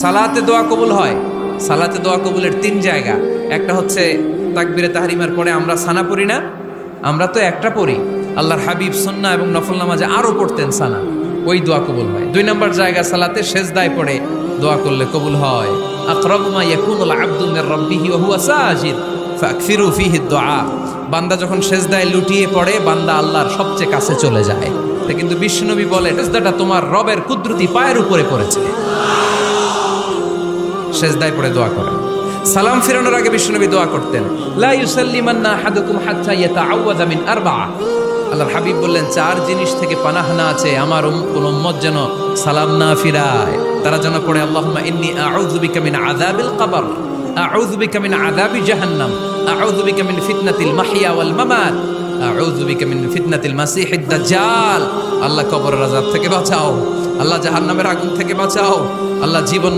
সালাতে দোয়া কবুল হয়। সালাতে দোয়া কবুলের তিন জায়গা। একটা হচ্ছে তাকবীরে তাহরিমার পরে আমরা সানা পড়ি না, আমরা তো একটা পড়ি। আল্লাহর হাবিব সুন্নাহ এবং নফল নামাজে আরো পড়তেন সানা, ওই দোয়া কবুল হয়। দুই নম্বর জায়গা সালাতে সেজদায় পড়ে দোয়া করলে কবুল হয়। আকরাবু মা ইয়াকুনুল আবদু মির রাব্বিহি ওয়া হুয়া সাজিদ ফাকসিরু ফীহি দুআ। বান্দা যখন সেজদায় লুটিয়ে পড়ে, বান্দা আল্লাহর সবচেয়ে কাছে চলে যায়। তা কিন্তু বিশ্বনবী বলে, সেজদাটা তোমার রবের কুদরতি পায়ের উপরে পড়েছে। সেজদায় পড়ে দোয়া করেন। সালাম ফিরানোর আগে বিশ্বনবী দোয়া করতেন, লা ইউসাল্লিমান্না আহাদুকুম হাত্তা ইয়াতাআওয়াযা মিন আরবা'a। আল্লাহর হাবিব বললেন, চার জিনিস থেকে পানাহ না আছে আমার কোন উম্মত যেন সালাম না ফিরায়। তারা যেন পড়ে, আল্লাহুম্মা ইন্নী আউযু বিকা মিন আযাবিল কবর, আউযু বিকা মিন আযাবি জাহান্নাম, আউযু বিকা মিন ফিতনাতিল মাহইয়া ওয়াল মামাত, আউযু বিকা মিন ফিতনাতিল মাসিহিদ দাজ্জাল। আল্লাহ কবরের আযাব থেকে বাঁচাও, আল্লাহ জাহান্নামের আগুন থেকে বাঁচাও, আল্লাহ জীবন